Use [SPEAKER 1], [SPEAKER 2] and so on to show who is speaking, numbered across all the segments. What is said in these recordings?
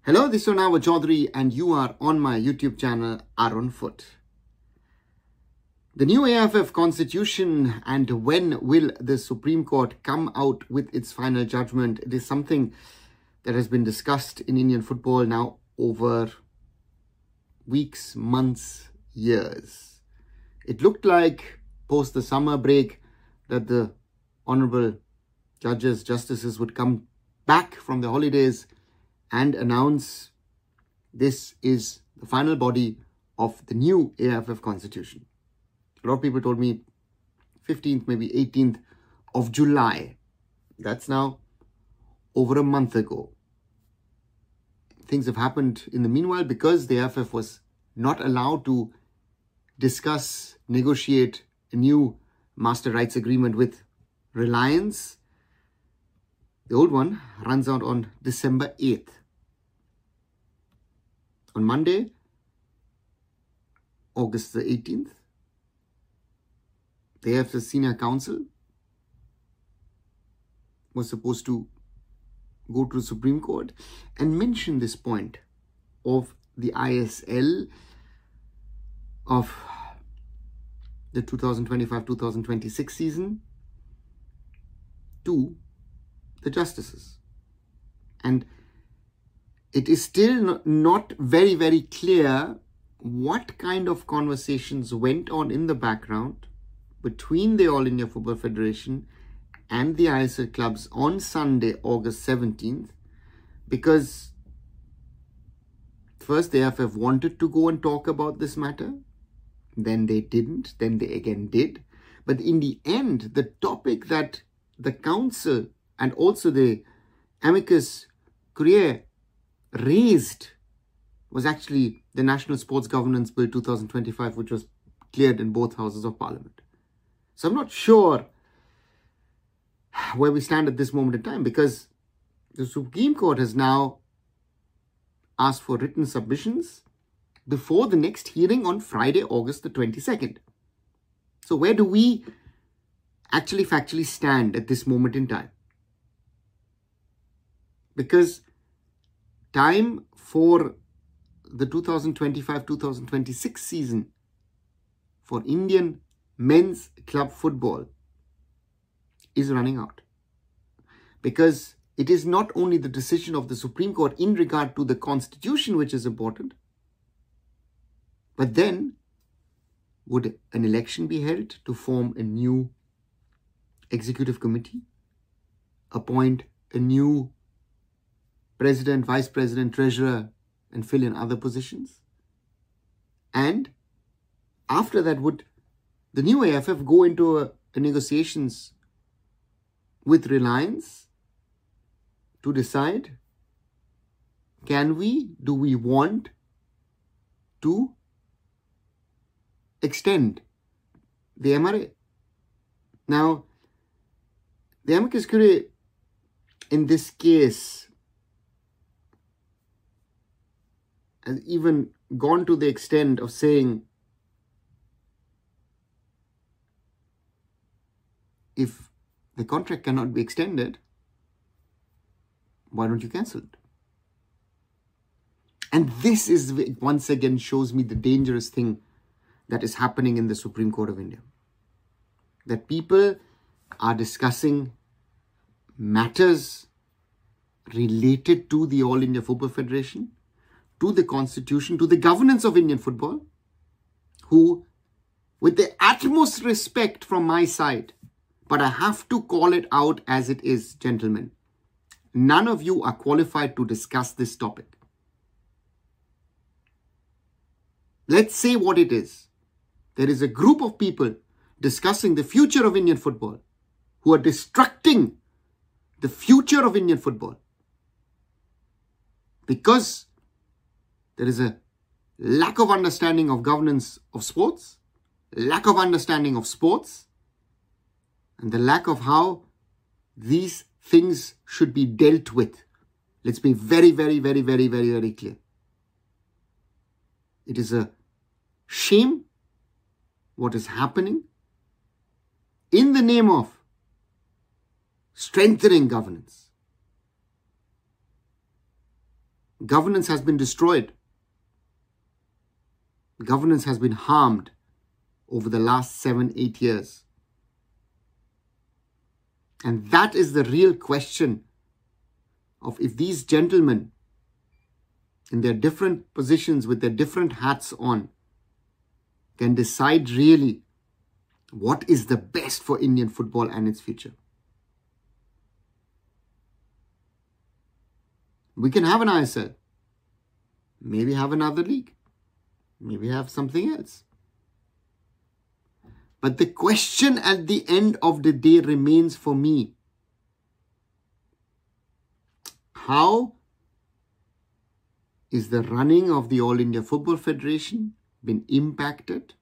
[SPEAKER 1] Hello, this is Arunava Chaudhuri and you are on my YouTube channel, Arunfoot. The new AIFF Constitution and when will the Supreme Court come out with its final judgment? It is something that has been discussed in Indian football now over weeks, months, years. It looked like post the summer break that the honorable judges, justices would come back from the holidays and announce this is the final body of the new AIFF Constitution. A lot of people told me 15th, maybe 18th of July. That's now over a month ago. Things have happened in the meanwhile because the AIFF was not allowed to discuss, negotiate a new master rights agreement with Reliance. The old one runs out on December 8th. On Monday, August the 18th, the AIFF Senior Council was supposed to go to the Supreme Court and mention this point of the ISL of the 2025-2026 season to the justices. And it is still not very clear what kind of conversations went on in the background between the All India Football Federation and the ISL clubs on Sunday, August 17th, because first the AIFF wanted to go and talk about this matter, then they didn't, then they again did. But in the end, the topic that the council and also the amicus curiae raised was actually the National Sports Governance Bill 2025, which was cleared in both houses of parliament. So I'm not sure where we stand at this moment in time, because the Supreme Court has now asked for written submissions before the next hearing on Friday, August the 22nd. So where do we actually factually stand at this moment in time? Because time for the 2025-2026 season for Indian men's club football is running out. Because it is not only the decision of the Supreme Court in regard to the Constitution which is important, but then would an election be held to form a new executive committee, appoint a new president, vice president, treasurer, and fill in other positions? And after that, would the new AIFF go into a negotiations with Reliance to decide, do we want to extend the MRA? Now, the amicus curiae in this case has even gone to the extent of saying, if the contract cannot be extended, why don't you cancel it? And this is once again shows me the dangerous thing that is happening in the Supreme Court of India. That people are discussing matters related to the All India Football Federation, to the Constitution, to the governance of Indian football, who, with the utmost respect from my side, but I have to call it out as it is, gentlemen, none of you are qualified to discuss this topic. Let's say what it is. There is a group of people discussing the future of Indian football who are destructing the future of Indian football because there is a lack of understanding of governance of sports, lack of understanding of sports, and the lack of how these things should be dealt with. Let's be very clear. It is a shame what is happening in the name of strengthening governance. Governance has been destroyed. Governance has been harmed over the last 7-8 years. And that is the real question of if these gentlemen in their different positions with their different hats on can decide really what is the best for Indian football and its future. We can have an ISL, maybe have another league, maybe have something else. But the question at the end of the day remains for me, how is the running of the All India Football Federation been impacted,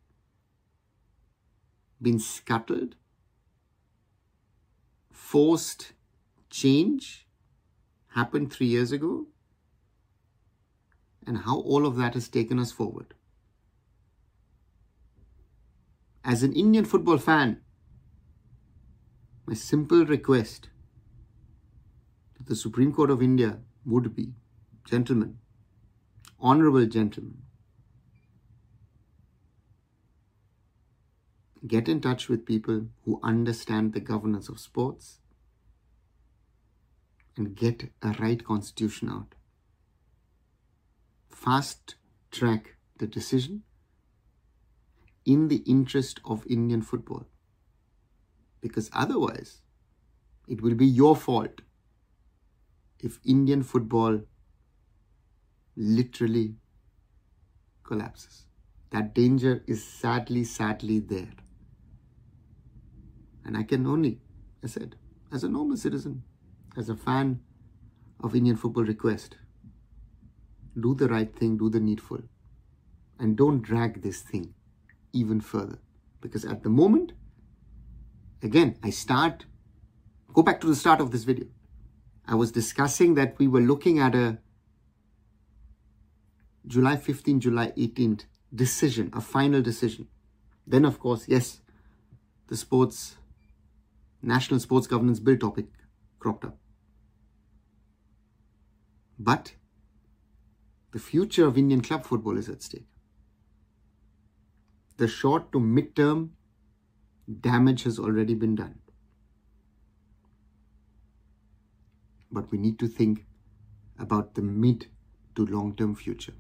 [SPEAKER 1] been scuttled, forced change happened 3 years ago, and how all of that has taken us forward. As an Indian football fan, my simple request to the Supreme Court of India would be, gentlemen, honorable gentlemen, get in touch with people who understand the governance of sports and get a right constitution out. Fast track the decision in the interest of Indian football. Because otherwise, it will be your fault if Indian football literally collapses. That danger is sadly there. And I can only, I said, as a normal citizen, as a fan of Indian football, request, do the right thing, do the needful, and don't drag this thing even further. Because at the moment, again, go back to the start of this video. I was discussing that we were looking at a July 15th, July 18th decision, a final decision. Then, of course, yes, the National Sports Governance Bill topic cropped up. But the future of Indian club football is at stake. The short to mid-term damage has already been done. But we need to think about the mid to long-term future.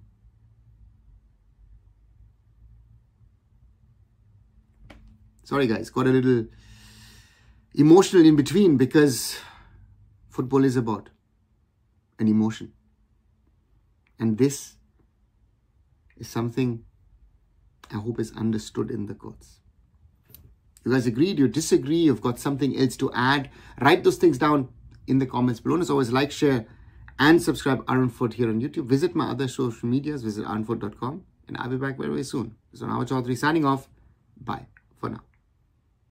[SPEAKER 1] Sorry guys, got a little emotional in between because football is about an emotion. And this is something I hope is understood in the courts. You guys agreed, you disagree, you've got something else to add, write those things down in the comments below. And as always, like, share and subscribe arunfoot here on YouTube. Visit my other social medias, visit arunfoot.com, and I'll be back very soon. This is Arunava Chaudhuri signing off. Bye for now.